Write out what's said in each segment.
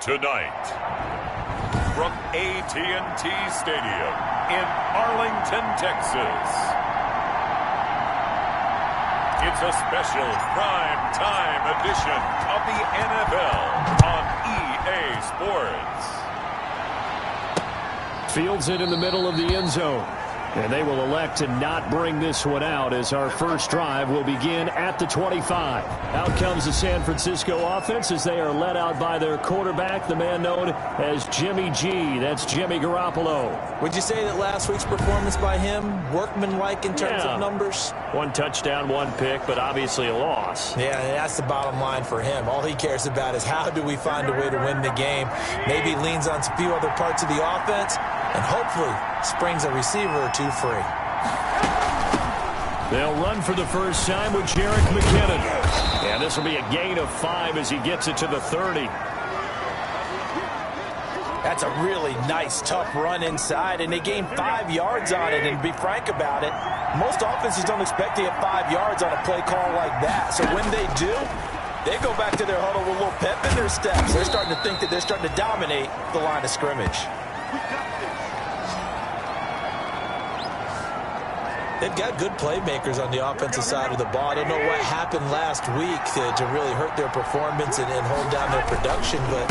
Tonight, from AT&T Stadium in Arlington, Texas, it's a special prime time edition of the NFL on EA Sports. Fields it in the middle of the end zone. And they will elect to not bring this one out as our first drive will begin at the 25. Out comes the San Francisco offense as they are led out by their quarterback, the man known as Jimmy G. That's Jimmy Garoppolo. Would you say that last week's performance by him, workmanlike in terms of numbers? 1 touchdown, 1 pick, but obviously a loss. Yeah, and that's the bottom line for him. All he cares about is how do we find a way to win the game. Maybe leans on a few other parts of the offense, and hopefully springs a receiver or two free. They'll run for the first time with Jerick McKinnon. And this will be a gain of 5 as he gets it to the 30. That's a really nice, tough run inside, and they gained 5 yards on it. And to be frank about it, most offenses don't expect to get 5 yards on a play call like that. So when they do, they go back to their huddle with a little pep in their steps. They're starting to think that they're starting to dominate the line of scrimmage. They've got good playmakers on the offensive side of the ball. I don't know what happened last week to really hurt their performance and hold down their production, but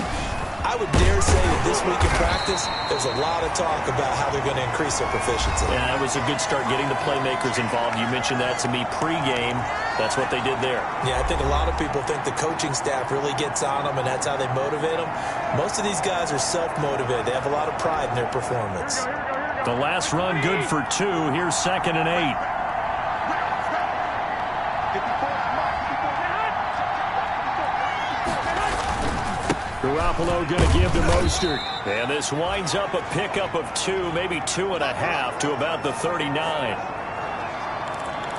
I would dare say that this week in practice, there's a lot of talk about how they're going to increase their proficiency. Yeah, that was a good start getting the playmakers involved. You mentioned that to me pregame. That's what they did there. Yeah, I think a lot of people think the coaching staff really gets on them, and that's how they motivate them. Most of these guys are self-motivated. They have a lot of pride in their performance. The last run good for 2. Here's 2nd and 8. Garoppolo going to give to Mostert. And this winds up a pickup of 2, maybe 2.5 to about the 39.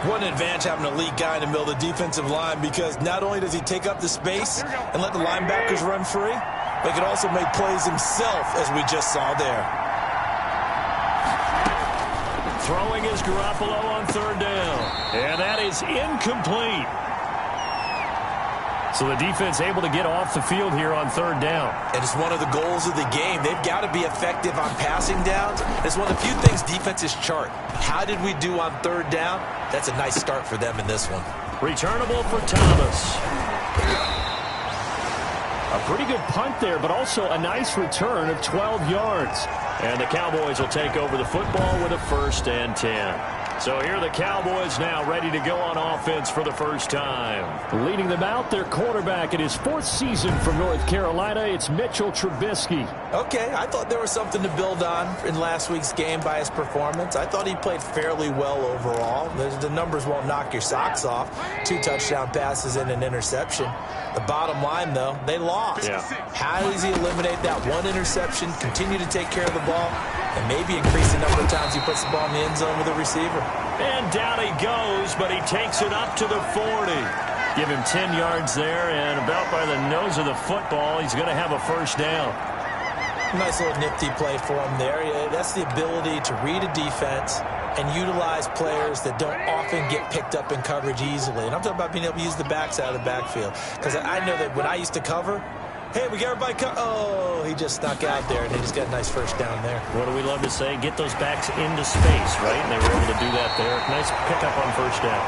What an advantage having a lead guy in the middle of the defensive line, because not only does he take up the space and let the linebackers run free, but he can also make plays himself, as we just saw there. Throwing is Garoppolo on 3rd down. And that is incomplete. So the defense able to get off the field here on 3rd down. And it's one of the goals of the game. They've got to be effective on passing downs. It's one of the few things defenses chart. How did we do on 3rd down? That's a nice start for them in this one. Returnable for Thomas. A pretty good punt there, but also a nice return of 12 yards. And the Cowboys will take over the football with a 1st and 10. So here are the Cowboys now ready to go on offense for the first time. Leading them out, their quarterback in his 4th season from North Carolina, it's Mitchell Trubisky. Okay, I thought there was something to build on in last week's game by his performance. I thought he played fairly well overall. The numbers won't knock your socks off. 2 touchdown passes and an interception. The bottom line, though, they lost. Yeah. How does he eliminate that 1 interception, continue to take care of the ball, and maybe increase the number of times he puts the ball in the end zone with a receiver? And down he goes, but he takes it up to the 40. Give him 10 yards there, and about by the nose of the football, he's going to have a 1st down. Nice little nifty play for him there. Yeah, that's the ability to read a defense and utilize players that don't often get picked up in coverage easily. And I'm talking about being able to use the backside of the backfield. Because I know that when I used to cover, hey, we got everybody oh, he just snuck out there, and he just got a nice 1st down there. What do we love to say? Get those backs into space, right? And they were able to do that there. Nice pickup on 1st down.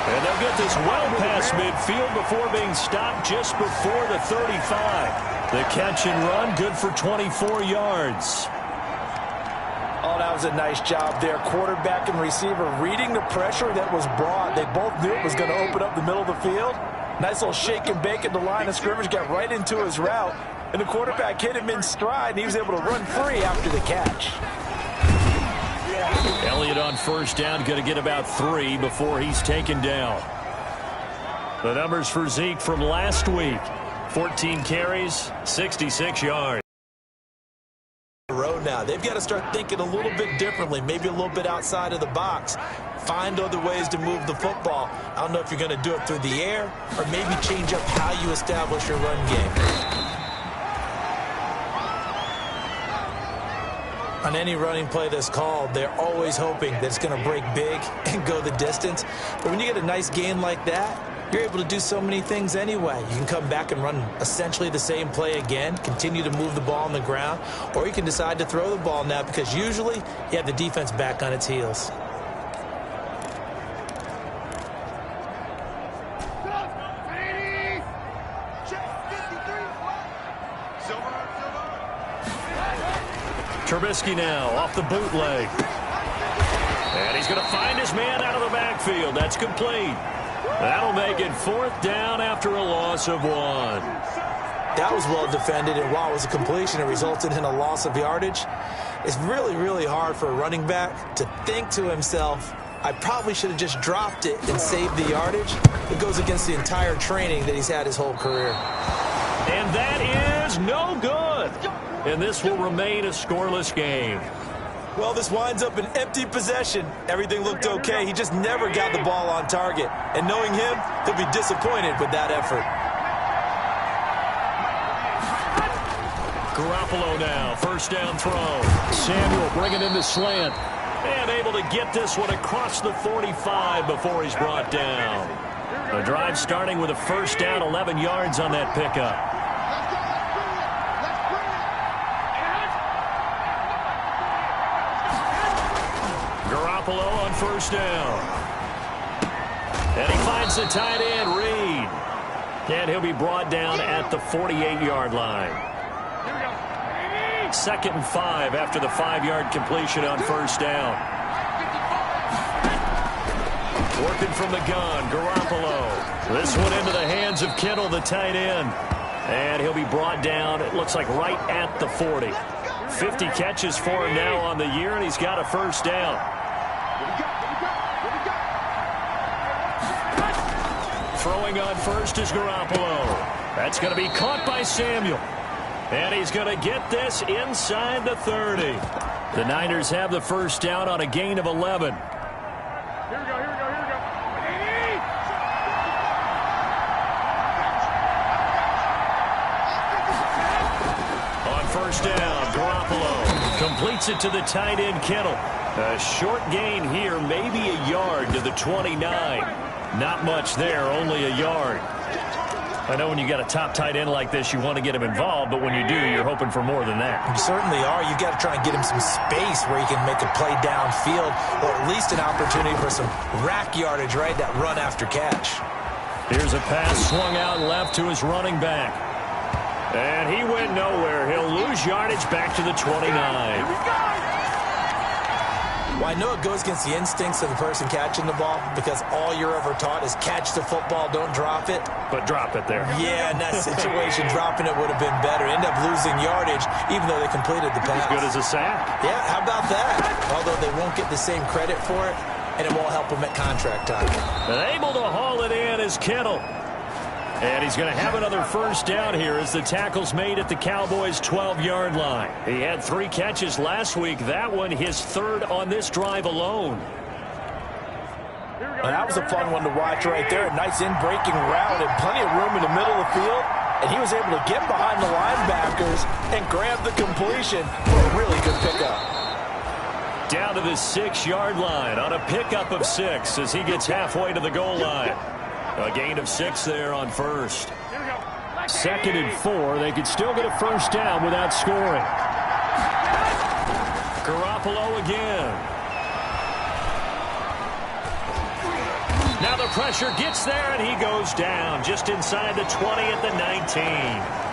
And they'll get this well past midfield before being stopped just before the 35. The catch and run, good for 24 yards. Oh, that was a nice job there. Quarterback and receiver reading the pressure that was brought. They both knew it was going to open up the middle of the field. Nice little shake and bake at the line of scrimmage, got right into his route, and the quarterback hit him in stride, and he was able to run free after the catch. Elliott on 1st down, going to get about 3 before he's taken down. The numbers for Zeke from last week: 14 carries, 66 yards. Now they've got to start thinking a little bit differently, maybe a little bit outside of the box. Find other ways to move the football. I don't know if you're going to do it through the air or maybe change up how you establish your run game. On any running play that's called, they're always hoping that it's going to break big and go the distance. But when you get a nice gain like that, you're able to do so many things anyway. You can come back and run essentially the same play again, continue to move the ball on the ground, or you can decide to throw the ball now because usually you have the defense back on its heels. Trubisky now off the bootleg. And he's going to find his man out of the backfield. That's complete. That'll make it 4th down after a loss of 1. That was well defended, and while it was a completion, it resulted in a loss of yardage. It's really, really hard for a running back to think to himself, I probably should have just dropped it and saved the yardage. It goes against the entire training that he's had his whole career. And that is no good. And this will remain a scoreless game. Well, this winds up an empty possession. Everything looked okay. He just never got the ball on target. And knowing him, he'll be disappointed with that effort. Garoppolo now, 1st down throw. Samuel bringing in the slant. And able to get this one across the 45 before he's brought down. The drive starting with a 1st down, 11 yards on that pickup. Garoppolo on 1st down. And he finds the tight end, Reed. And he'll be brought down at the 48-yard line. 2nd and 5 after the 5-yard completion on 1st down. Working from the gun, Garoppolo. This one into the hands of Kittle, the tight end. And he'll be brought down, it looks like right at the 40. 50 catches for him now on the year, and he's got a 1st down. Throwing on 1st is Garoppolo. That's going to be caught by Samuel. And he's going to get this inside the 30. The Niners have the 1st down on a gain of 11. On 1st down, Garoppolo completes it to the tight end, Kittle. A short gain here, maybe a yard to the 29. Not much there, only a yard. I know when you got a top tight end like this, you want to get him involved, but when you do, you're hoping for more than that. You certainly are. You got to try and get him some space where he can make a play downfield, or at least an opportunity for some rack yardage, right? That run after catch. Here's a pass swung out left to his running back. And he went nowhere. He'll lose yardage back to the 29. Well, I know it goes against the instincts of the person catching the ball because all you're ever taught is catch the football, don't drop it. But drop it there. Yeah, in that situation, dropping it would have been better. End up losing yardage, even though they completed the pass. As good as a sack. Yeah, how about that? Although they won't get the same credit for it, and it won't help them at contract time. And able to haul it in is Kittle. And he's going to have another 1st down here as the tackle's made at the Cowboys' 12-yard line. He had 3 catches last week. That one his 3rd on this drive alone. Well, that was a fun one to watch right there. A nice in-breaking route and plenty of room in the middle of the field. And he was able to get behind the linebackers and grab the completion for a really good pickup. Down to the 6-yard line on a pickup of 6 as he gets halfway to the goal line. A gain of 6 there on 1st. 2nd and 4. They could still get a 1st down without scoring. Garoppolo again. Now the pressure gets there, and he goes down just inside the 20 at the 19.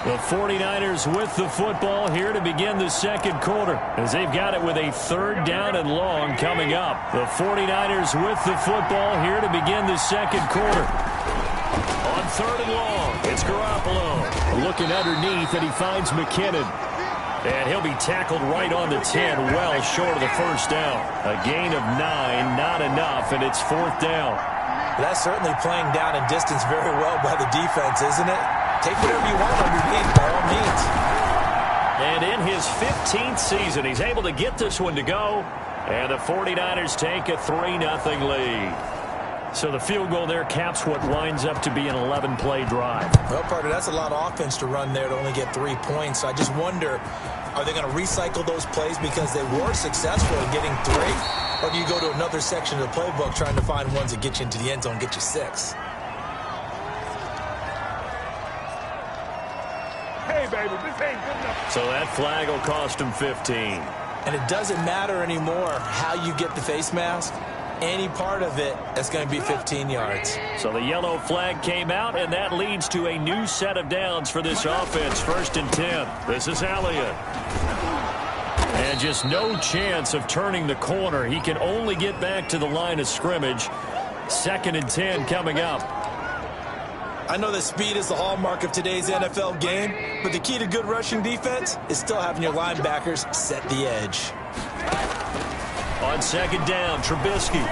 The 49ers with the football here to begin the 2nd quarter as they've got it with a 3rd down and long coming up. The 49ers with the football here to begin the 2nd quarter. On 3rd and long, it's Garoppolo looking underneath, and he finds McKinnon. And he'll be tackled right on the 10, well short of the 1st down. A gain of 9, not enough, and it's 4th down. That's certainly playing down in distance very well by the defense, isn't it? Take whatever you want underneath, by all means. And in his 15th season, he's able to get this one to go. And the 49ers take a 3-0 lead. So the field goal there caps what winds up to be an 11-play drive. Well, partner, that's a lot of offense to run there to only get 3 points. So I just wonder, are they going to recycle those plays because they were successful in getting 3? Or do you go to another section of the playbook trying to find ones that get you into the end zone, get you 6? Hey, baby, this ain't good enough. So that flag will cost him 15. And it doesn't matter anymore how you get the face mask. Any part of it, that's going to be 15 yards. So the yellow flag came out, and that leads to a new set of downs for this offense. 1st and 10. This is Elliott. And just no chance of turning the corner. He can only get back to the line of scrimmage. 2nd and 10 coming up. I know that speed is the hallmark of today's NFL game, but the key to good rushing defense is still having your linebackers set the edge. On 2nd down, Trubisky.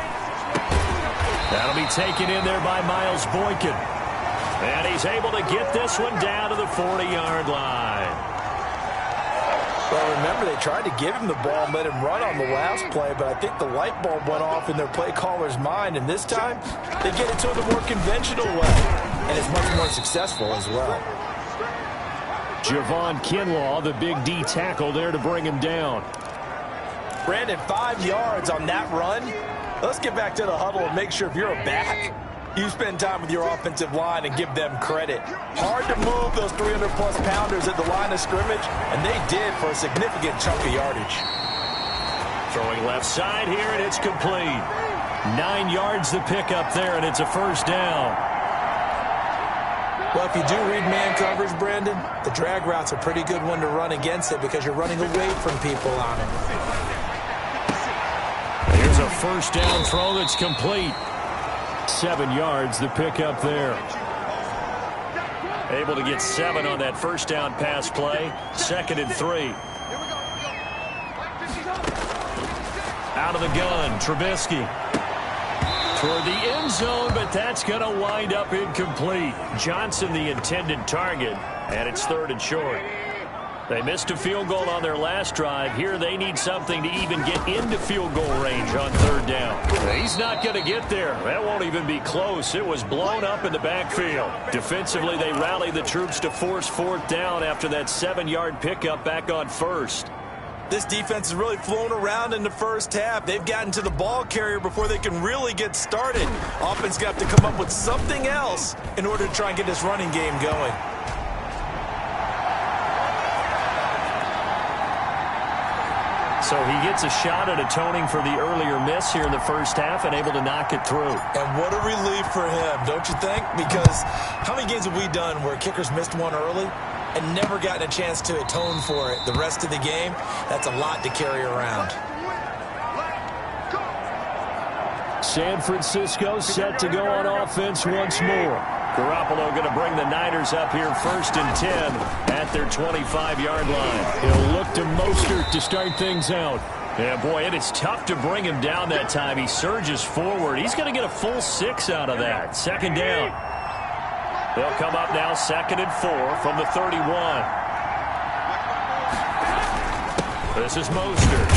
That'll be taken in there by Miles Boykin. And he's able to get this one down to the 40-yard line. Well, remember, they tried to give him the ball and let him run on the last play, but I think the light bulb went off in their play caller's mind, and this time they get it to him the more conventional way, and it's much more successful as well. Javon Kinlaw, the big D tackle there to bring him down. Brandon, 5 yards on that run. Let's get back to the huddle and make sure if you're a back, you spend time with your offensive line and give them credit. Hard to move those 300-plus pounders at the line of scrimmage, and they did for a significant chunk of yardage. Throwing left side here, and it's complete. 9 yards the pickup there, and it's a 1st down. Well, if you do read man coverage, Brandon, the drag route's a pretty good one to run against it because you're running away from people on it. Here's a 1st down throw that's complete. 7 yards the pickup there. Able to get 7 on that 1st down pass play. 2nd and 3. Out of the gun, Trubisky. Toward the end zone, but that's going to wind up incomplete. Johnson the intended target, and it's 3rd and short. They missed a field goal on their last drive. Here they need something to even get into field goal range on 3rd down. He's not going to get there. That won't even be close. It was blown up in the backfield. Defensively, they rally the troops to force 4th down after that 7-yard pickup back on 1st. This defense has really flown around in the first half. They've gotten to the ball carrier before they can really get started. Offense got to come up with something else in order to try and get this running game going. So he gets a shot at atoning for the earlier miss here in the first half and able to knock it through. And what a relief for him, don't you think? Because how many games have we done where kickers missed one early and never gotten a chance to atone for it the rest of the game? That's a lot to carry around. San Francisco set to go on offense once more. Garoppolo going to bring the Niners up here 1st and 10 at their 25-yard line. He'll look to Mostert to start things out. Yeah, boy, it is tough to bring him down that time. He surges forward. He's going to get a full 6 out of that. 2nd down. They'll come up now 2nd and 4 from the 31. This is Mostert.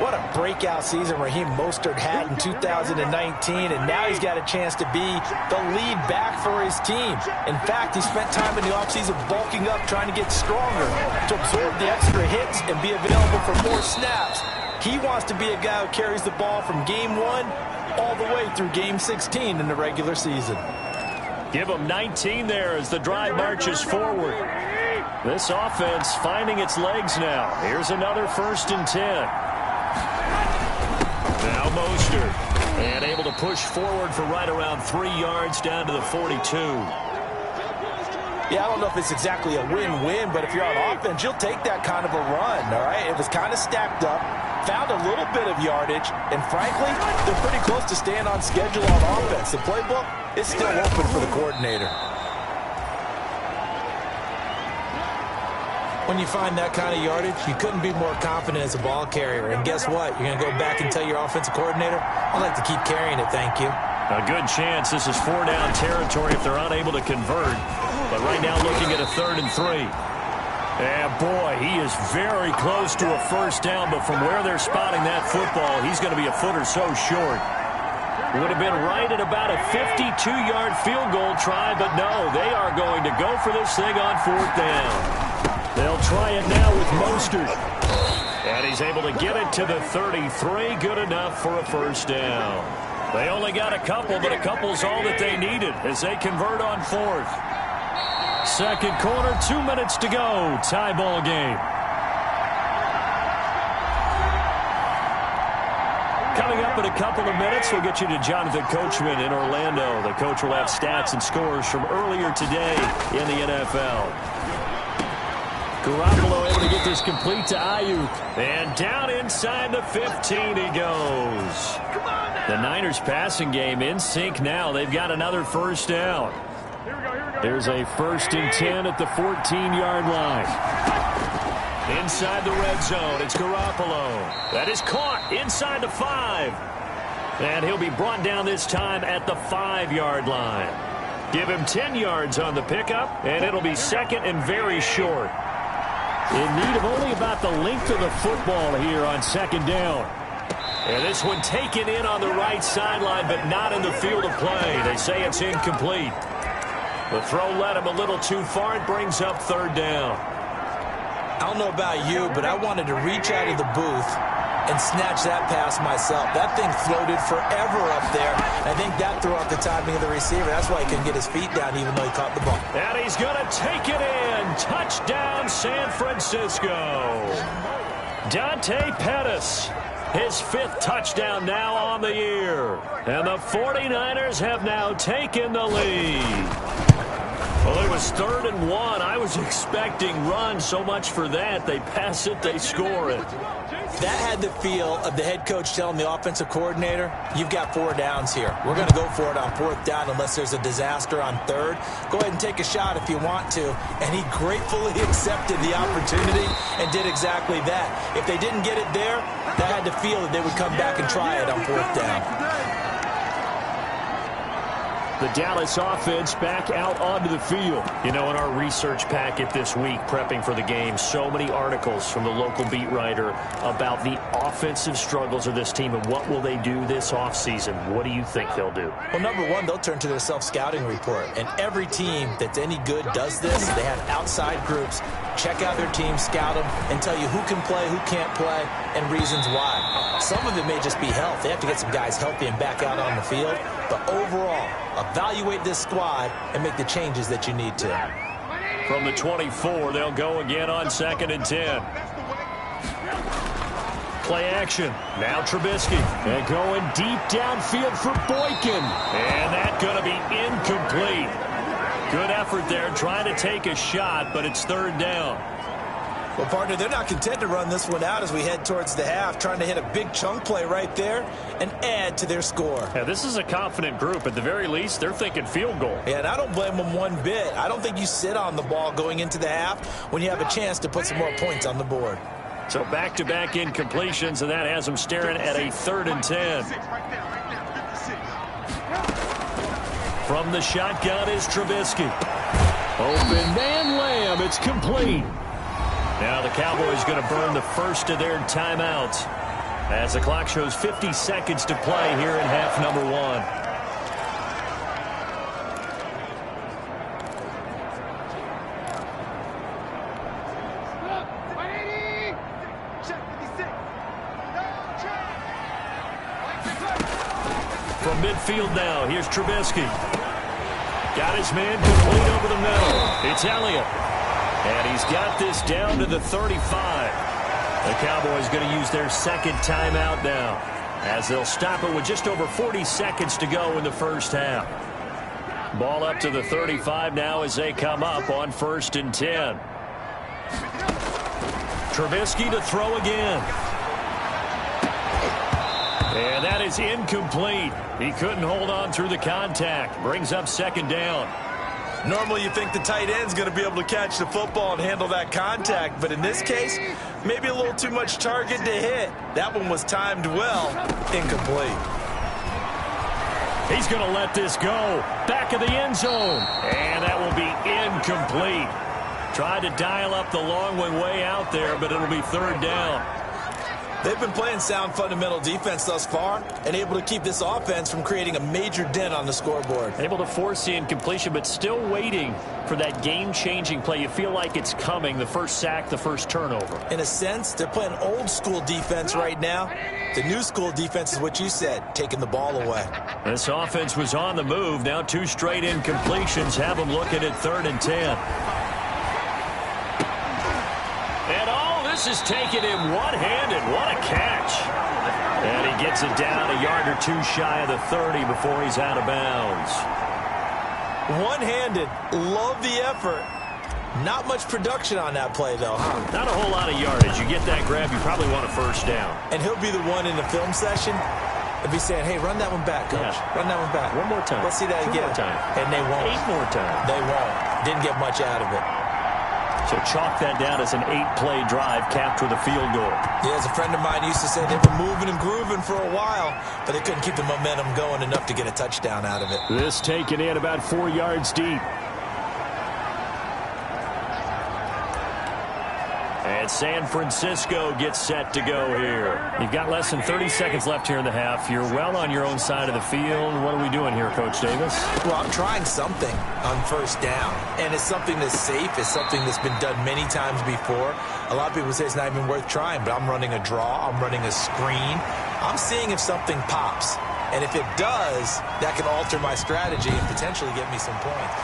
What a breakout season Raheem Mostert had in 2019, and now he's got a chance to be the lead back for his team. In fact, he spent time in the offseason bulking up, trying to get stronger, to absorb the extra hits and be available for more snaps. He wants to be a guy who carries the ball from game 1 all the way through game 16 in the regular season. Give him 19 there as the drive marches forward. This offense finding its legs now. Here's another 1st and 10. Now Mostert, and able to push forward for right around 3 yards down to the 42. Yeah, I don't know if it's exactly a win-win, but if you're on offense, you'll take that kind of a run, all right? It was kind of stacked up, found a little bit of yardage, and frankly, they're pretty close to staying on schedule on offense. The playbook is still open for the coordinator. When you find that kind of yardage, you couldn't be more confident as a ball carrier. And guess what? You're going to go back and tell your offensive coordinator, I'd like to keep carrying it, thank you. A good chance this is 4-down territory if they're unable to convert. But right now looking at a 3rd and 3. And boy, he is very close to a first down, but from where they're spotting that football, he's going to be a foot or so short. Would have been right at about a 52-yard field goal try, but no, they are going to go for this thing on fourth down. They'll try it now with Mostert. And he's able to get it to the 33. Good enough for a first down. They only got a couple, but a couple's all that they needed as they convert on fourth. Second quarter, 2 minutes to go. Tie ball game. Coming up in a couple of minutes, we'll get you to Jonathan Coachman in Orlando. The coach will have stats and scores from earlier today in the NFL. Garoppolo able to get this complete to Ayuk. And down inside the 15 he goes. The Niners passing game in sync now. They've got another first down. There's a 1st and 10 at the 14-yard line. Inside the red zone, it's Garoppolo. That is caught inside the 5. And he'll be brought down this time at the 5-yard line. Give him 10 yards on the pickup, and it'll be second and very short. In need of only about the length of the football here on second down. And this one taken in on the right sideline, but not in the field of play. They say it's incomplete. The throw led him a little too far. It brings up third down. I don't know about you, but I wanted to reach out of the booth and snatch that pass myself. That thing floated forever up there. I think that threw off the timing of the receiver. That's why he couldn't get his feet down even though he caught the ball. And he's going to take it in. Touchdown, San Francisco. Dante Pettis. His 5th touchdown now on the year. And the 49ers have now taken the lead. Well, it was 3rd and 1. I was expecting run. So much for that. They pass it, they score it. That had the feel of the head coach telling the offensive coordinator, you've got 4 downs here. We're going to go for it on 4th down unless there's a disaster on 3rd. Go ahead and take a shot if you want to. And he gratefully accepted the opportunity and did exactly that. If they didn't get it there, that had the feel that they would come back and try it on 4th down. The Dallas offense back out onto the field. You know, in our research packet this week, prepping for the game, so many articles from the local beat writer about the offensive struggles of this team and what will they do this offseason. What do you think they'll do? Well, number one, they'll turn to their self-scouting report. And every team that's any good does this. They have outside groups. Check out their team, scout them, and tell you who can play, who can't play, and reasons why. Some of it may just be health. They have to get some guys healthy and back out on the field. But overall, evaluate this squad and make the changes that you need to. From the 24, they'll go again on 2nd and 10. Play action. Now Trubisky. And going deep downfield for Boykin. And that's going to be incomplete. Good effort there trying to take a shot, but it's 3rd down. Well, partner, they're not content to run this one out as we head towards the half, trying to hit a big chunk play right there and add to their score. Yeah, this is a confident group. At the very least, they're thinking field goal. Yeah, and I don't blame them one bit. I don't think you sit on the ball going into the half when you have a chance to put some more points on the board. So back-to-back incompletions, and that has them staring at a 3rd and 10. From the shotgun is Trubisky. Open man Lamb. It's complete. Now the Cowboys going to burn the first of their timeouts as the clock shows 50 seconds to play here in half number 1. From midfield now, here's Trubisky. Got his man complete over the middle. It's Elliott. And he's got this down to the 35. The Cowboys going to use their 2nd timeout now as they'll stop it with just over 40 seconds to go in the first half. Ball up to the 35 now as they come up on 1st and 10. Trubisky to throw again. And that is incomplete. He couldn't hold on through the contact. Brings up 2nd down. Normally you think the tight end's going to be able to catch the football and handle that contact, but in this case, maybe a little too much target to hit. That one was timed well. Incomplete. He's going to let this go. Back of the end zone. And that will be incomplete. Tried to dial up the long one way out there, but it'll be third down. They've been playing sound fundamental defense thus far and able to keep this offense from creating a major dent on the scoreboard. Able to force the incompletion, but still waiting for that game-changing play. You feel like it's coming, the first sack, the first turnover. In a sense, they're playing old-school defense right now. The new school defense is what you said, taking the ball away. This offense was on the move. Now 2 straight incompletions have them looking at 3rd and 10. And all this is taken in one-handed. What a catch. And he gets it down a yard or 2 shy of the 30 before he's out of bounds. One-handed. Love the effort. Not much production on that play, though, huh? Not a whole lot of yardage. You get that grab, you probably want a first down. And he'll be the one in the film session and be saying, hey, run that one back, coach. Yeah. Run that one back. One more time. Let's see that 2 again. more time. And they won't. 8 more times. They won't. Didn't get much out of it. So chalk that down as an 8-play drive capped with a field goal. Yeah, as a friend of mine used to say, they were moving and grooving for a while, but they couldn't keep the momentum going enough to get a touchdown out of it. This taken in about 4 yards deep. And San Francisco gets set to go here. You've got less than 30 seconds left here in the half. You're well on your own side of the field. What are we doing here, Coach Davis? Well, I'm trying something on first down, and it's something that's safe. It's something that's been done many times before. A lot of people say it's not even worth trying, but I'm running a draw. I'm running a screen. I'm seeing if something pops. And if it does, that can alter my strategy and potentially get me some points.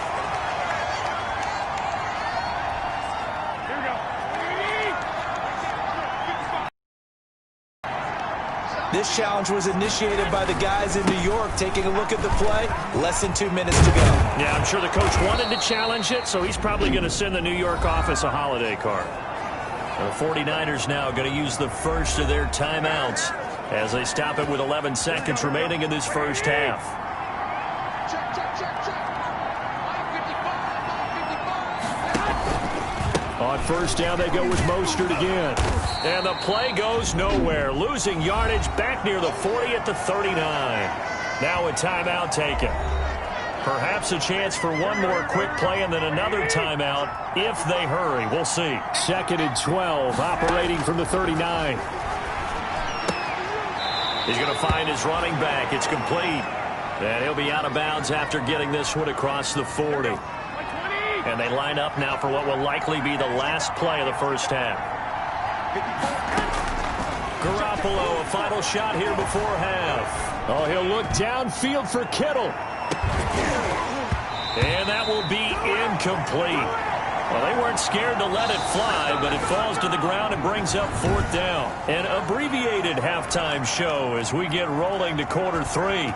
This challenge was initiated by the guys in New York. Taking a look at the play, less than 2 minutes to go. Yeah, I'm sure the coach wanted to challenge it, so he's probably going to send the New York office a holiday card. The 49ers now going to use the first of their timeouts as they stop it with 11 seconds remaining in this first half. On first down, they go with Mostert again. And the play goes nowhere. Losing yardage back near the 40 at the 39. Now a timeout taken. Perhaps a chance for one more quick play and then another timeout if they hurry. We'll see. 2nd and 12, operating from the 39. He's going to find his running back. It's complete. And he'll be out of bounds after getting this one across the 40. And they line up now for what will likely be the last play of the first half. Garoppolo, a final shot here before half. Oh, he'll look downfield for Kittle. And that will be incomplete. Well, they weren't scared to let it fly, but it falls to the ground and brings up 4th down. An abbreviated halftime show as we get rolling to quarter 3.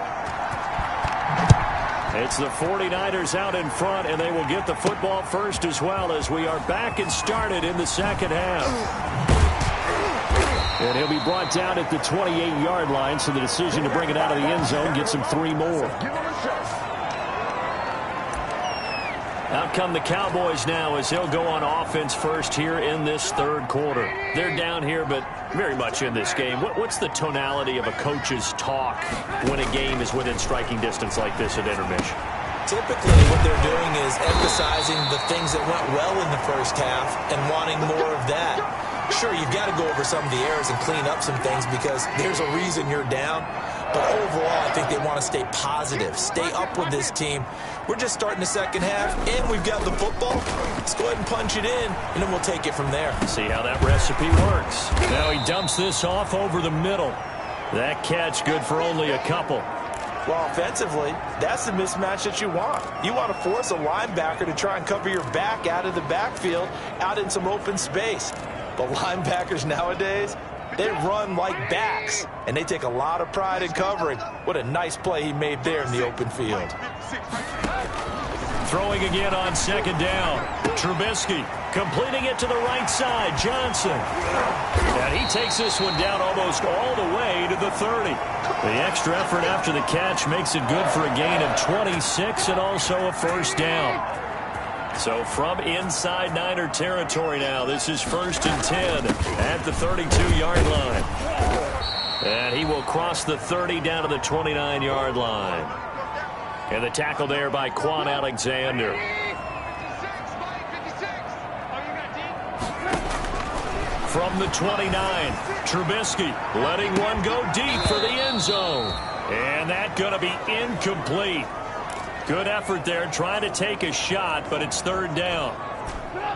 It's the 49ers out in front, and they will get the football first as well as we are back and started in the second half. And he'll be brought down at the 28-yard line, so the decision to bring it out of the end zone gets him 3 more. Out come the Cowboys now as they'll go on offense first here in this 3rd quarter. They're down here, but very much in this game. What's the tonality of a coach's talk when a game is within striking distance like this at intermission? Typically, what they're doing is emphasizing the things that went well in the first half and wanting more of that. Sure, you've got to go over some of the errors and clean up some things because there's a reason you're down. But overall, I think they want to stay positive, stay up with this team. We're just starting the second half, and we've got the football. Let's go ahead and punch it in, and then we'll take it from there. See how that recipe works. Now he dumps this off over the middle. That catch good for only a couple. Well, offensively, that's the mismatch that you want. You want to force a linebacker to try and cover your back out of the backfield, out in some open space. But linebackers nowadays, they run like backs, and they take a lot of pride in covering. What a nice play he made there in the open field. Throwing again on 2nd down. Trubisky completing it to the right side. Johnson. And he takes this one down almost all the way to the 30. The extra effort after the catch makes it good for a gain of 26 and also a first down. So from inside Niner territory now, this is 1st and 10 at the 32-yard line. And he will cross the 30 down to the 29-yard line. And the tackle there by Quan Alexander. From the 29, Trubisky letting one go deep for the end zone. And that's going to be incomplete. Good effort there trying to take a shot, but it's third down.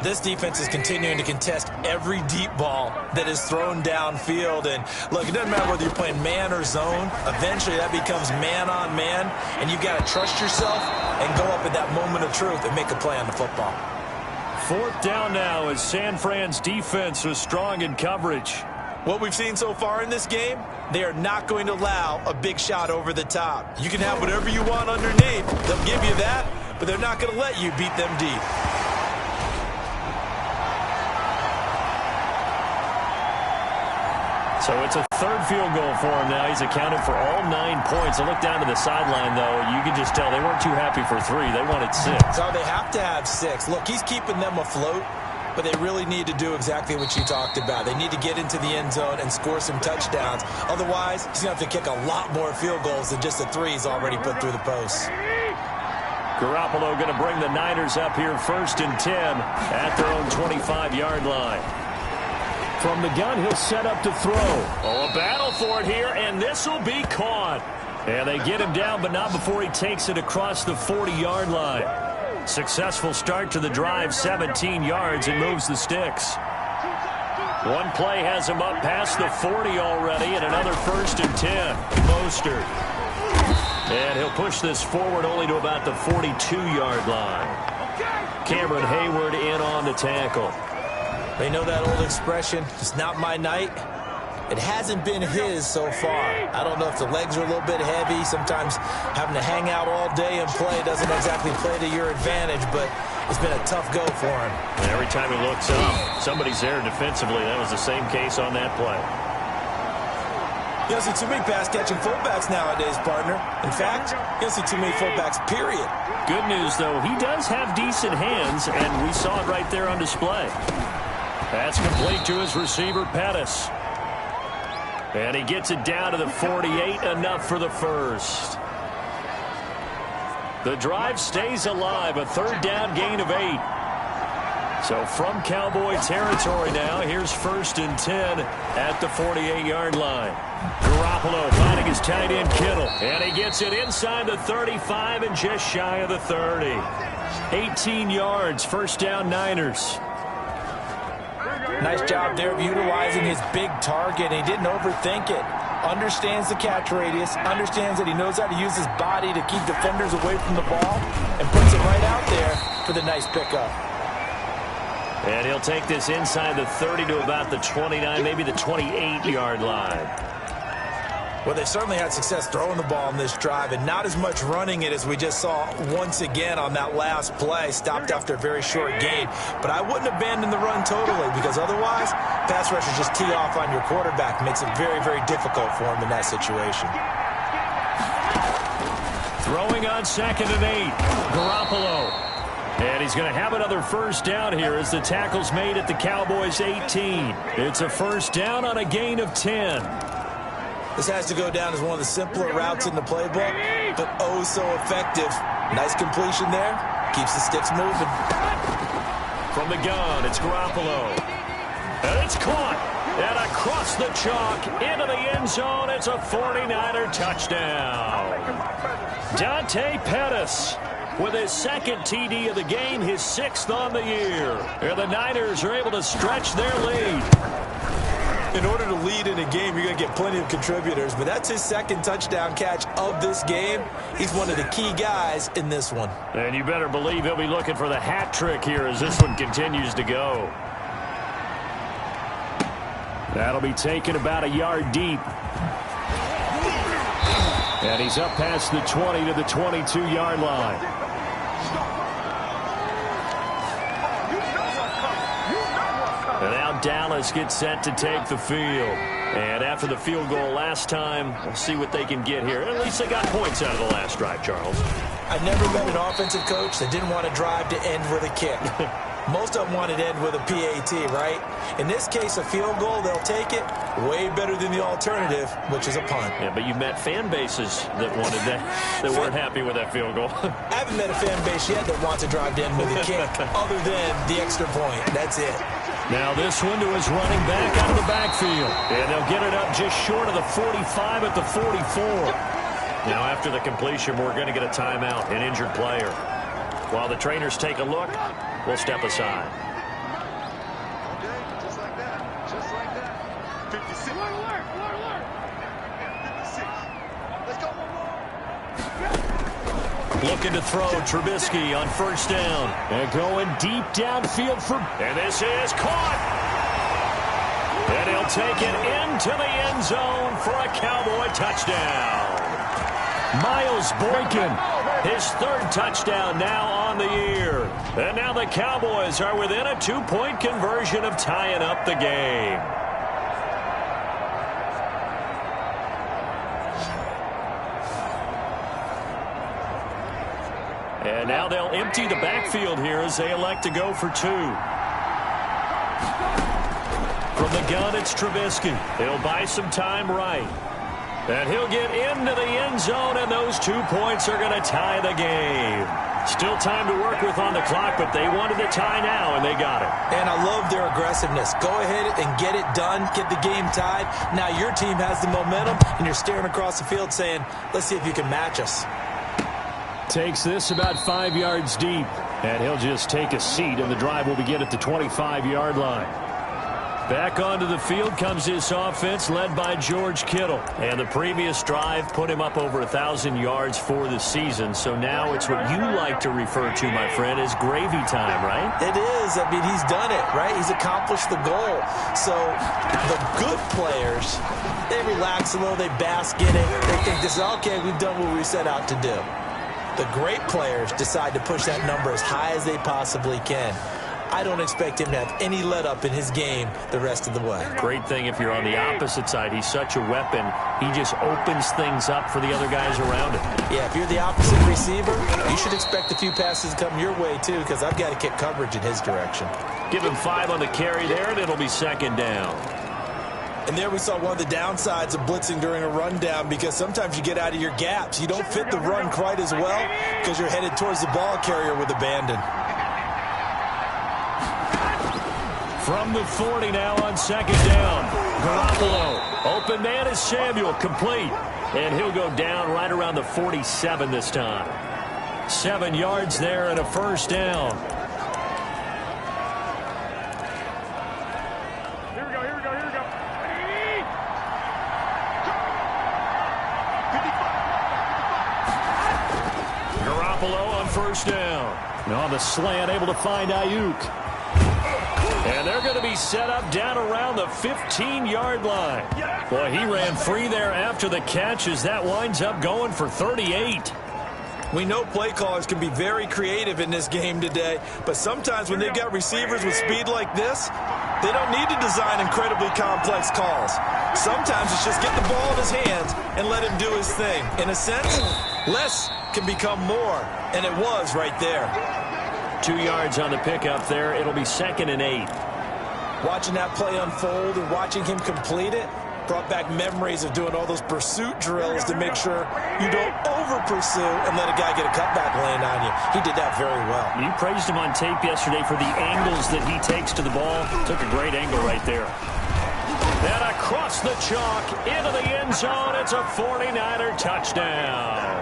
This defense is continuing to contest every deep ball that is thrown downfield. And look, it doesn't matter whether you're playing man or zone. Eventually that becomes man on man, and you've got to trust yourself and go up at that moment of truth and make a play on the football. Fourth down now as San Fran's defense was strong in coverage. What we've seen so far in this game, they are not going to allow a big shot over the top. You can have whatever you want underneath. They'll give you that, but they're not going to let you beat them deep. So it's a third field goal for him now. He's accounted for all 9 points. I look down to the sideline, though. You can just tell they weren't too happy for 3. They wanted 6. So they have to have 6. Look, he's keeping them afloat, but they really need to do exactly what you talked about. They need to get into the end zone and score some touchdowns. Otherwise, he's going to have to kick a lot more field goals than just the 3 he's already put through the posts. Garoppolo going to bring the Niners up here first and 10 at their own 25-yard line. From the gun, he'll set up to throw. Oh, a battle for it here, and this will be caught. And they get him down, but not before he takes it across the 40-yard line. Successful start to the drive, 17 yards, and moves the sticks. One play has him up past the 40 already, and another first and 10. Mostert. And he'll push this forward only to about the 42-yard line. Cameron Hayward in on the tackle. They know that old expression, it's not my night. It hasn't been his so far. I don't know if the legs are a little bit heavy. Sometimes having to hang out all day and play doesn't exactly play to your advantage, but it's been a tough go for him. And every time he looks up, somebody's there defensively. That was the same case on that play. You don't see too many pass-catching fullbacks nowadays, partner. In fact, you don't see too many fullbacks, period. Good news, though, he does have decent hands, and we saw it right there on display. That's complete to his receiver, Pettis. And he gets it down to the 48, enough for the first. The drive stays alive, a third down gain of 8. So from Cowboy territory now, here's first and 10 at the 48-yard line. Garoppolo finding his tight end Kittle, and he gets it inside the 35 and just shy of the 30. 18 yards, first down Niners. Nice job there of utilizing his big target. He didn't overthink it. Understands the catch radius. Understands that he knows how to use his body to keep defenders away from the ball. And puts it right out there for the nice pickup. And he'll take this inside the 30 to about the 29, maybe the 28-yard line. Well, they certainly had success throwing the ball in this drive, and not as much running it as we just saw once again on that last play. Stopped after a very short gain. But I wouldn't abandon the run totally, because otherwise, pass rushers just tee off on your quarterback. Makes it very, very difficult for him in that situation. Throwing on second and 8. Garoppolo. And he's going to have another first down here as the tackle's made at the Cowboys' 18. It's a first down on a gain of 10. This has to go down as one of the simpler routes in the playbook, but oh so effective. Nice completion there. Keeps the sticks moving. From the gun, it's Garoppolo. And it's caught. And across the chalk into the end zone. It's a 49er touchdown. Dante Pettis with his second TD of the game, his 6th on the year. And the Niners are able to stretch their lead. In order to lead in a game, you're going to get plenty of contributors, but that's his second touchdown catch of this game. He's one of the key guys in this one. And you better believe he'll be looking for the hat trick here as this one continues to go. That'll be taken about a yard deep. And he's up past the 20 to the 22-yard line. And now Dallas gets set to take the field. And after the field goal last time, we'll see what they can get here. At least they got points out of the last drive, Charles. I've never met an offensive coach that didn't want to drive to end with a kick. Most of them want it to end with a PAT, right? In this case, a field goal, they'll take it. Way better than the alternative, which is a punt. Yeah, but you've met fan bases that wanted that, that weren't happy with that field goal. I haven't met a fan base yet that wants to drive to end with a kick, other than the extra point. That's it. Now this one to his running back out of the backfield. And they'll get it up just short of the 45 at the 44. Now after the completion, we're going to get a timeout, an injured player. While the trainers take a look, we'll step aside. Okay, just like that. Just like that. 56. Alert. 56. Let's go. Looking to throw Trubisky on first down. And going deep downfield for... And this is caught. And he'll take it into the end zone for a Cowboy touchdown. Miles Boykin, his third touchdown now on the year. And now the Cowboys are within a 2-point conversion of tying up the game. And now they'll empty the backfield here as they elect to go for 2. From the gun, it's Trubisky. He'll buy some time right. And he'll get into the end zone, and those 2 points are going to tie the game. Still time to work with on the clock, but they wanted the tie now, and they got it. And I love their aggressiveness. Go ahead and get it done, get the game tied. Now your team has the momentum, and you're staring across the field saying, let's see if you can match us. Takes this about 5 yards deep, and he'll just take a seat, and the drive will begin at the 25-yard line. Back onto the field comes this offense led by George Kittle. And the previous drive put him up over 1,000 yards for the season. So now it's what you like to refer to, my friend, as gravy time, right? It is. I mean, he's done it, right? He's accomplished the goal. So the good players, they relax a little, they bask in it. They think this is, okay, we've done what we set out to do. The great players decide to push that number as high as they possibly can. I don't expect him to have any let-up in his game the rest of the way. Great thing if you're on the opposite side. He's such a weapon. He just opens things up for the other guys around him. Yeah, if you're the opposite receiver, you should expect a few passes to come your way, too, because I've got to kick coverage in his direction. Give him 5 on the carry there, and it'll be second down. And there we saw one of the downsides of blitzing during a rundown, because sometimes you get out of your gaps. You don't fit the run quite as well because you're headed towards the ball carrier with abandon. From the 40 now on second down. Garoppolo. Open man is Samuel. Complete. And he'll go down right around the 47 this time. 7 yards there and a first down. Here we go. Garoppolo on first down. And on the slant, able to find Ayuk. And they're going to be set up down around the 15-yard line. Boy, he ran free there after the catch as that winds up going for 38. We know play callers can be very creative in this game today, but sometimes when they've got receivers with speed like this, they don't need to design incredibly complex calls. Sometimes it's just get the ball in his hands and let him do his thing. In a sense, less can become more, and it was right there. 2 yards on the pickup there. It'll be 2nd and 8. Watching that play unfold and watching him complete it brought back memories of doing all those pursuit drills to make sure you don't over-pursue and let a guy get a cutback land on you. He did that very well. You praised him on tape yesterday for the angles that he takes to the ball. Took a great angle right there. And across the chalk into the end zone. It's a 49er touchdown.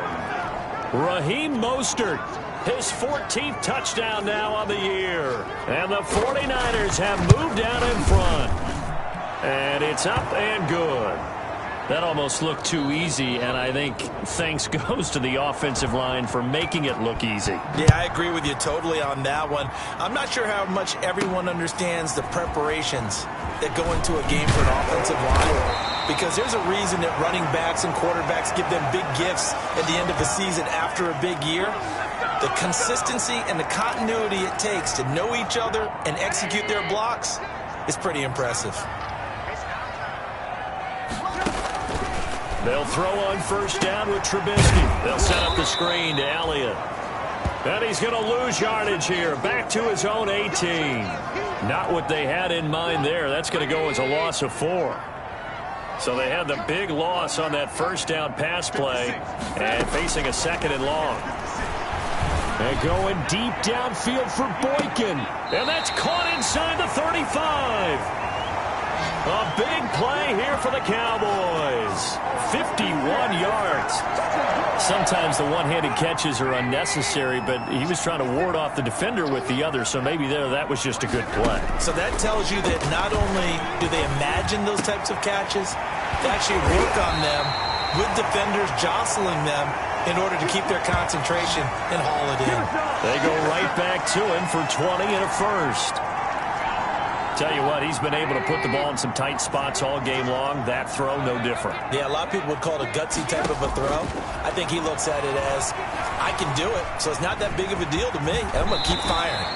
Raheem Mostert. His 14th touchdown now on the year. And the 49ers have moved out in front. And it's up and good. That almost looked too easy, and I think thanks goes to the offensive line for making it look easy. Yeah, I agree with you totally on that one. I'm not sure how much everyone understands the preparations that go into a game for an offensive line, because there's a reason that running backs and quarterbacks give them big gifts at the end of the season after a big year. The consistency and the continuity it takes to know each other and execute their blocks is pretty impressive. They'll throw on first down with Trubisky. They'll set up the screen to Elliott. And he's going to lose yardage here. Back to his own 18. Not what they had in mind there. That's going to go as a loss of 4. So they had the big loss on that first down pass play and facing a 2nd and long. And going deep downfield for Boykin. And that's caught inside the 35. A big play here for the Cowboys. 51 yards. Sometimes the one-handed catches are unnecessary, but he was trying to ward off the defender with the other, so maybe that was just a good play. So that tells you that not only do they imagine those types of catches, they actually work on them with defenders jostling them in order to keep their concentration and haul it in. They go right back to him for 20 and a first. Tell you what, he's been able to put the ball in some tight spots all game long. That throw, no different. Yeah, a lot of people would call it a gutsy type of a throw. I think he looks at it as, I can do it, so it's not that big of a deal to me, and I'm going to keep firing.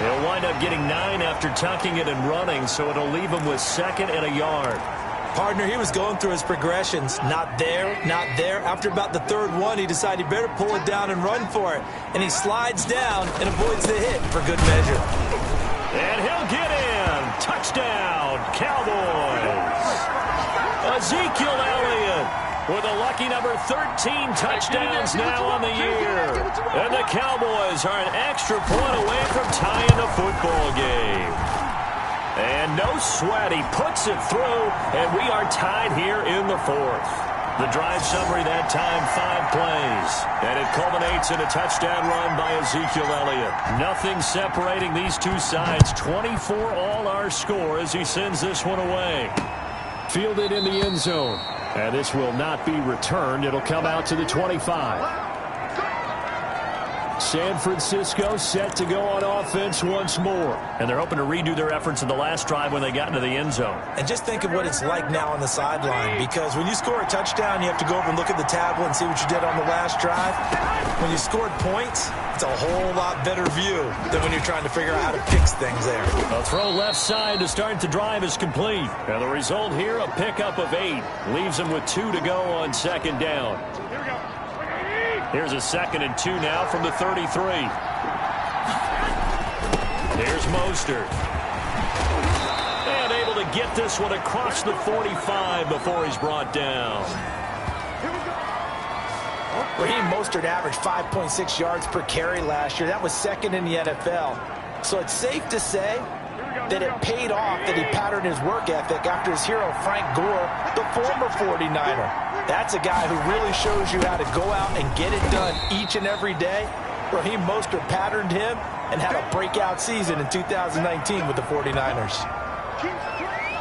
He'll wind up getting 9 after tucking it and running, so it'll leave him with 2nd and a yard. Partner, he was going through his progressions. Not there, not there. After about the 3rd one, he decided he better pull it down and run for it. And he slides down and avoids the hit for good measure. And he'll get in. Touchdown, Cowboys. Ezekiel Elliott with a lucky number 13 touchdowns now on the year. And the Cowboys are an extra point away from tying the football game. And no sweat, he puts it through, and we are tied here in the 4th. The drive summary that time, 5 plays. And it culminates in a touchdown run by Ezekiel Elliott. Nothing separating these two sides. 24 all our score as he sends this one away. Fielded in the end zone. And this will not be returned. It'll come out to the 25. San Francisco set to go on offense once more. And they're hoping to redo their efforts in the last drive when they got into the end zone. And just think of what it's like now on the sideline, because when you score a touchdown, you have to go over and look at the tablet and see what you did on the last drive. When you scored points, it's a whole lot better view than when you're trying to figure out how to fix things there. A throw left side to start the drive is complete. And the result here, a pickup of 8. Leaves them with 2 to go on 2nd down. Here's a 2nd and 2 now from the 33. Here's Mostert. And able to get this one across the 45 before he's brought down. Raheem Mostert averaged 5.6 yards per carry last year. That was 2nd in the NFL. So it's safe to say that it paid off that he patterned his work ethic after his hero Frank Gore, the former 49er. That's a guy who really shows you how to go out and get it done each and every day. Raheem Mostert patterned him and had a breakout season in 2019 with the 49ers.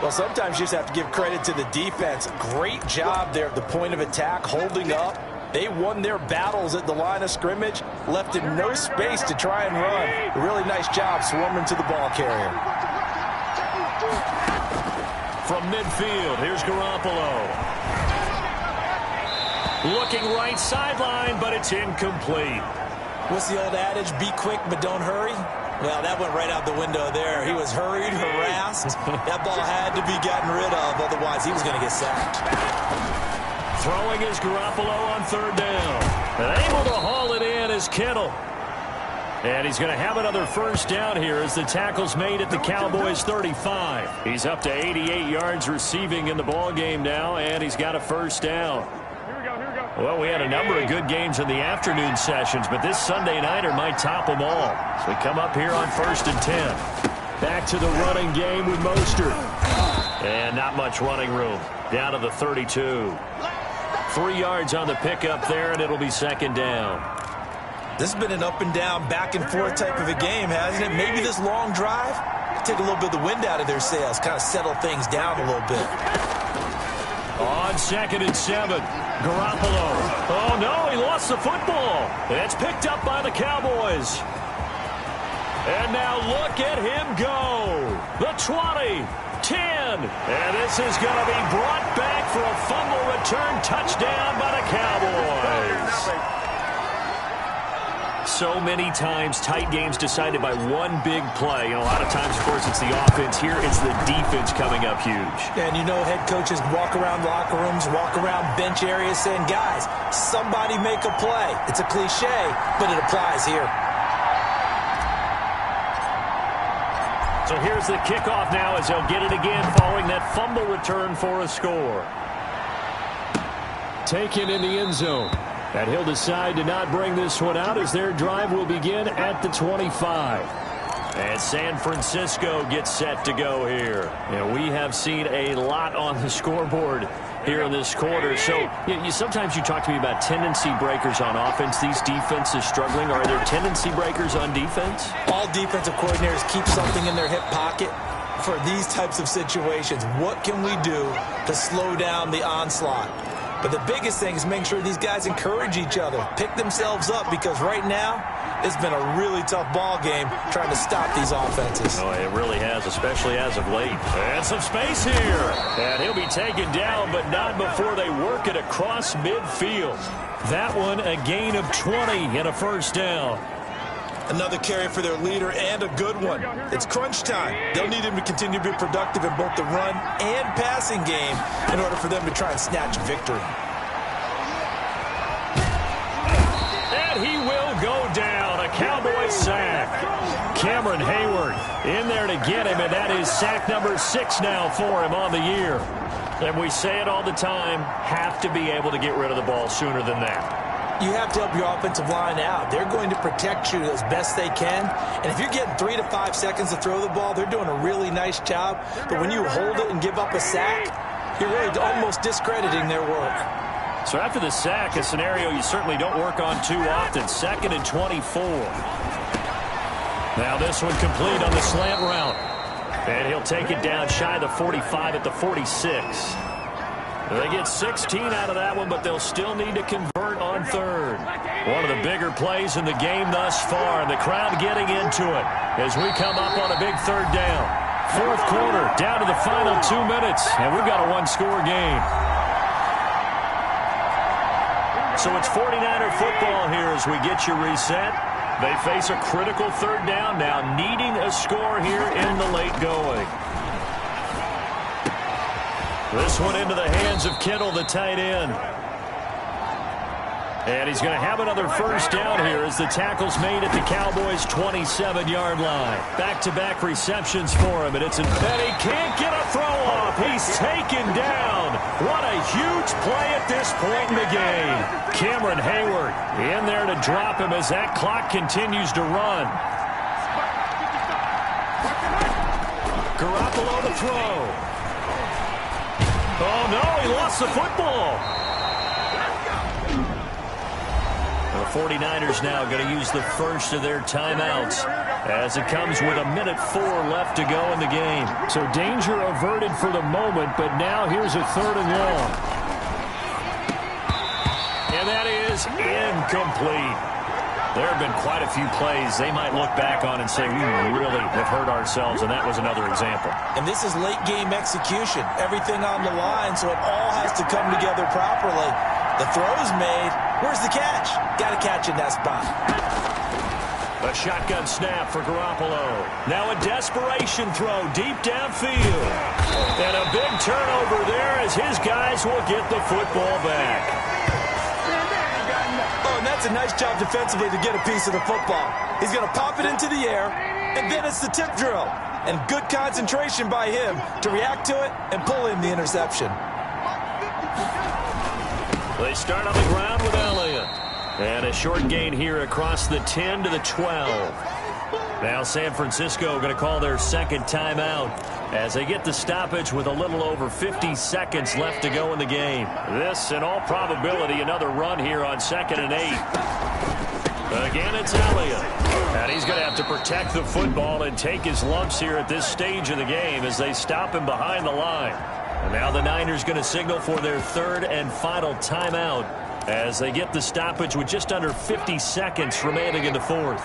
Well, sometimes you just have to give credit to the defense. Great job there at the point of attack, holding up. They won their battles at the line of scrimmage, left him no space to try and run. A really nice job swarming to the ball carrier. From midfield, here's Garoppolo. Looking right sideline, but it's incomplete. What's the old adage? Be quick, but don't hurry. Well, that went right out the window there. He was hurried, harassed. That ball had to be gotten rid of, otherwise he was going to get sacked. Throwing is Garoppolo on 3rd down. And able to haul it in is Kittle. And he's going to have another 1st down here as the tackle's made at the Cowboys 35. He's up to 88 yards receiving in the ballgame now, and he's got a 1st down. Well, we had a number of good games in the afternoon sessions, but this Sunday nighter might top them all. So we come up here on 1st and 10. Back to the running game with Mostert. And not much running room. Down to the 32. 3 yards on the pickup there, and it'll be 2nd down. This has been an up and down, back and forth type of a game, hasn't it? Maybe this long drive take a little bit of the wind out of their sails, kind of settle things down a little bit. On 2nd and 7, Garoppolo. Oh, no, he lost the football. And it's picked up by the Cowboys. And now look at him go. The 20, 10. And this is going to be brought back for a fumble return touchdown by the Cowboys. So many times, tight games decided by one big play. A lot of times, of course, it's the offense. Here, it's the defense coming up huge. And you know, head coaches walk around locker rooms, walk around bench areas saying, guys, somebody make a play. It's a cliche, but it applies here. So here's the kickoff now as they'll get it again following that fumble return for a score. Taken in the end zone. And he'll decide to not bring this one out as their drive will begin at the 25. And San Francisco gets set to go here. And we have seen a lot on the scoreboard here in this quarter. So sometimes you talk to me about tendency breakers on offense. These defenses struggling. Are there tendency breakers on defense? All defensive coordinators keep something in their hip pocket for these types of situations. What can we do to slow down the onslaught? But the biggest thing is making sure these guys encourage each other, pick themselves up, because right now it's been a really tough ball game trying to stop these offenses. Oh, it really has, especially as of late. And some space here. And he'll be taken down, but not before they work it across midfield. That one a gain of 20 and a first down. Another carry for their leader, and a good one. It's crunch time. They'll need him to continue to be productive in both the run and passing game in order for them to try and snatch victory. And he will go down. A Cowboy sack. Cameron Hayward in there to get him, and that is sack number 6 now for him on the year. And we say it all the time, have to be able to get rid of the ball sooner than that. You have to help your offensive line out. They're going to protect you as best they can. And if you're getting 3 to 5 seconds to throw the ball, they're doing a really nice job. But when you hold it and give up a sack, you're really almost discrediting their work. So after the sack, a scenario you certainly don't work on too often. 2nd and 24. Now this one complete on the slant route. And he'll take it down shy of the 45 at the 46. They get 16 out of that one, but they'll still need to convert on 3rd. One of the bigger plays in the game thus far, and the crowd getting into it as we come up on a big 3rd down. 4th quarter, down to the final 2 minutes, and we've got a 1-score game. So it's 49er football here as we get you reset. They face a critical 3rd down now, needing a score here in the late going. This one into the hands of Kittle, the tight end. And he's going to have another first down here as the tackle's made at the Cowboys' 27-yard line. Back-to-back receptions for him, and he can't get a throw off. He's taken down. What a huge play at this point in the game. Cameron Hayward in there to drop him as that clock continues to run. Garoppolo to throw. Oh, no, he lost the football. The 49ers now going to use the first of their timeouts as it comes with 1:04 left to go in the game. So danger averted for the moment, but now here's a 3rd and long. And that is incomplete. There have been quite a few plays they might look back on and say, we really have hurt ourselves, and that was another example. And this is late-game execution. Everything on the line, so it all has to come together properly. The throw's made. Where's the catch? Got to catch in that spot. A shotgun snap for Garoppolo. Now a desperation throw deep downfield. And a big turnover there as his guys will get the football back. Oh, and that's a nice job defensively to get a piece of the football. He's going to pop it into the air, and then it's the tip drill. And good concentration by him to react to it and pull in the interception. They start on the ground with Elliott. And a short gain here across the 10 to the 12. Now San Francisco going to call their 2nd timeout as they get the stoppage with a little over 50 seconds left to go in the game. This, in all probability, another run here on 2nd and 8. Again, it's Elliott. And he's going to have to protect the football and take his lumps here at this stage of the game as they stop him behind the line. And now the Niners going to signal for their 3rd and final timeout as they get the stoppage with just under 50 seconds remaining in the 4th.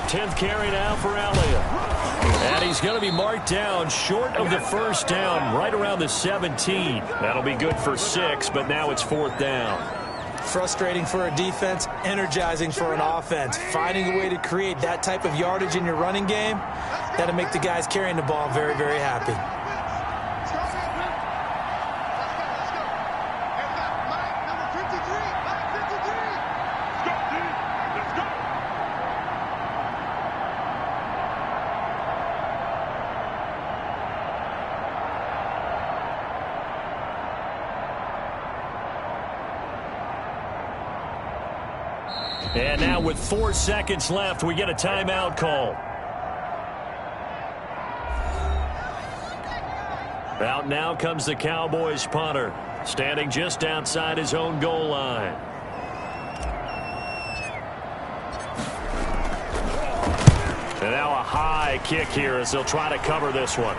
10th carry now for Elliott. And he's going to be marked down short of the first down, right around the 17. That'll be good for 6, but now it's 4th down. Frustrating for a defense, energizing for an offense. Finding a way to create that type of yardage in your running game, that'll make the guys carrying the ball very, very happy. And now with 4 seconds left, we get a timeout call. Out now comes the Cowboys punter, standing just outside his own goal line. And now a high kick here as they'll try to cover this one.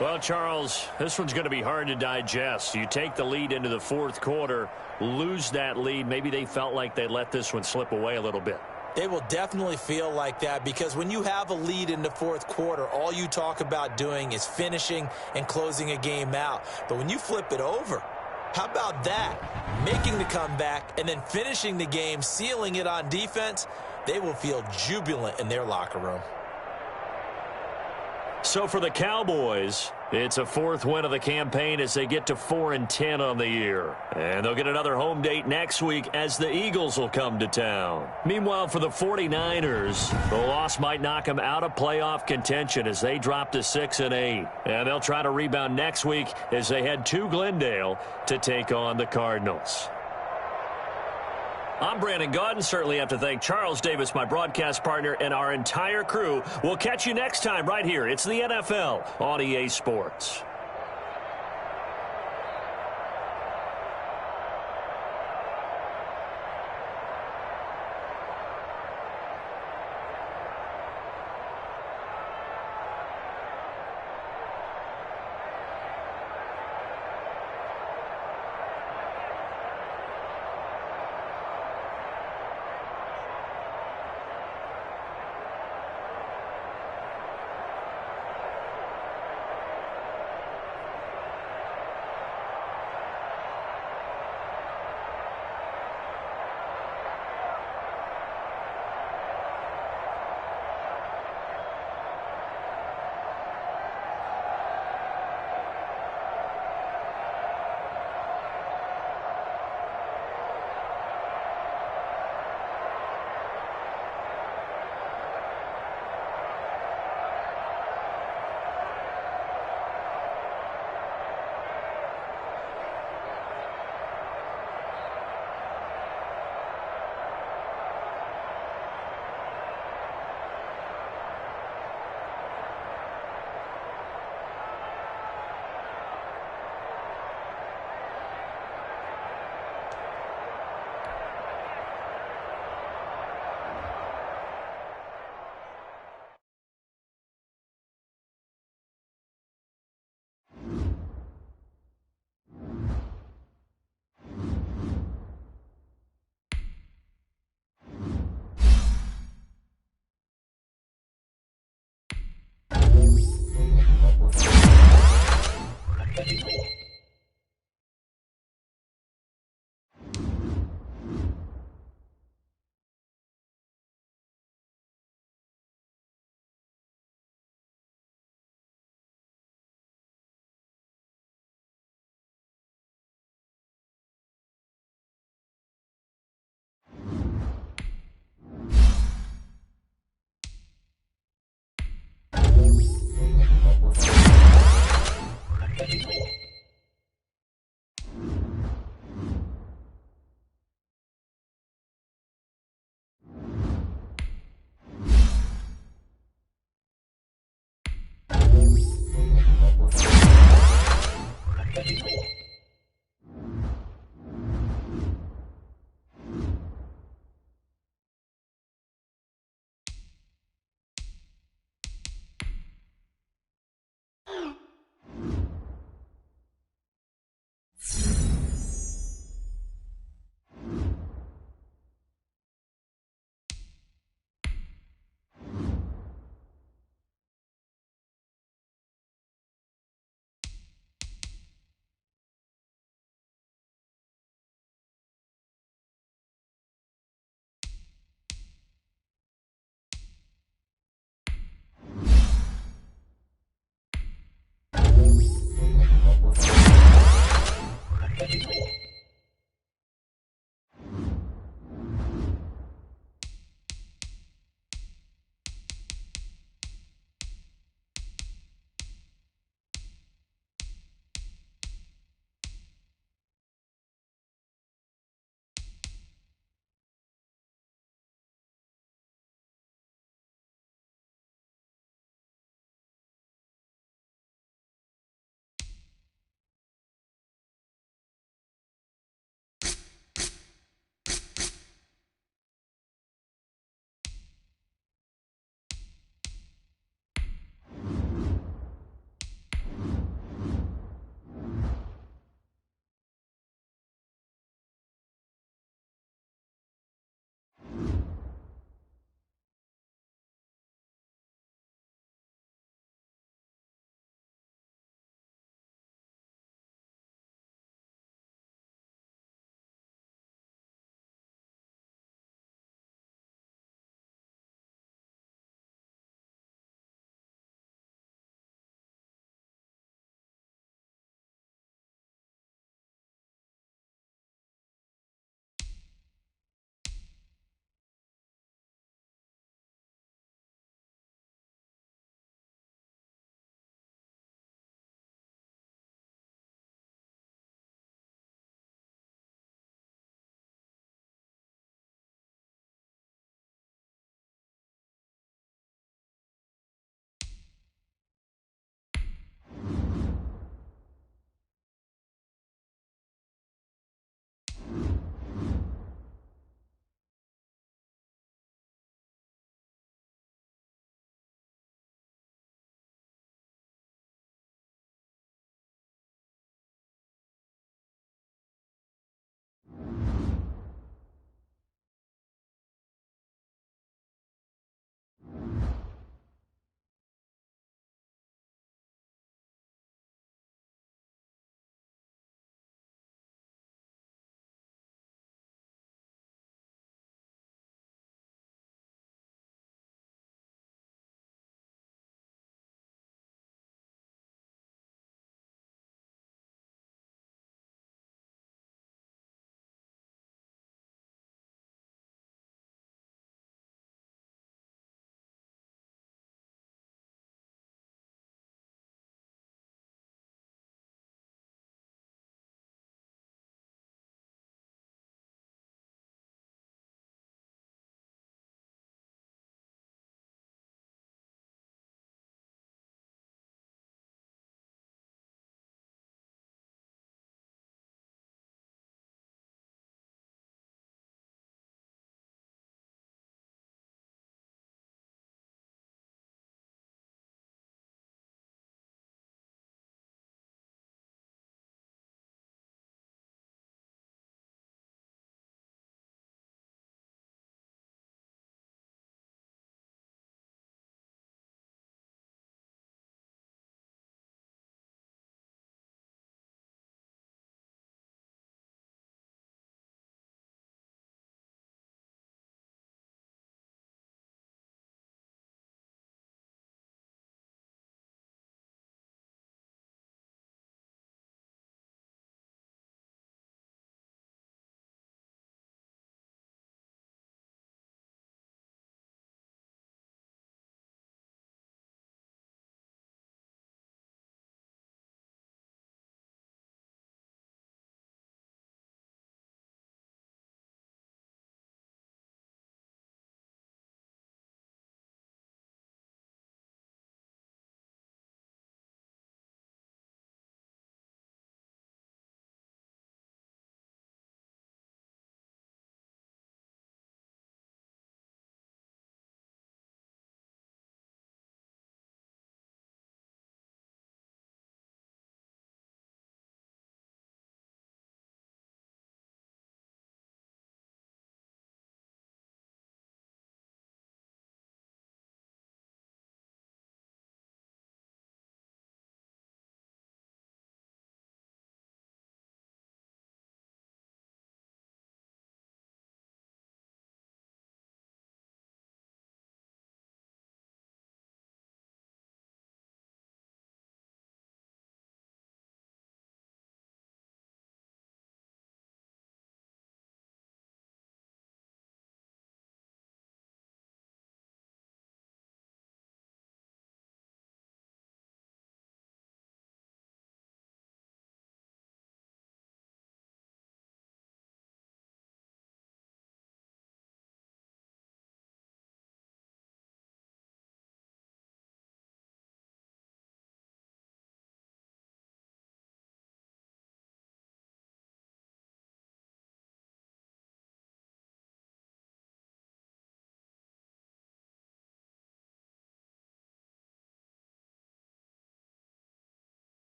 Well, Charles, this one's going to be hard to digest. You take the lead into the fourth quarter, lose that lead. Maybe they felt like they let this one slip away a little bit. They will definitely feel like that because when you have a lead in the fourth quarter, all you talk about doing is finishing and closing a game out. But when you flip it over, how about that? Making the comeback and then finishing the game, sealing it on defense, they will feel jubilant in their locker room. So for the Cowboys, it's a fourth win of the campaign as they get to 4-10 on the year. And they'll get another home date next week as the Eagles will come to town. Meanwhile, for the 49ers, the loss might knock them out of playoff contention as they drop to 6-8. And they'll try to rebound next week as they head to Glendale to take on the Cardinals. I'm Brandon Gaudin. Certainly have to thank Charles Davis, my broadcast partner, and our entire crew. We'll catch you next time right here. It's the NFL on EA Sports.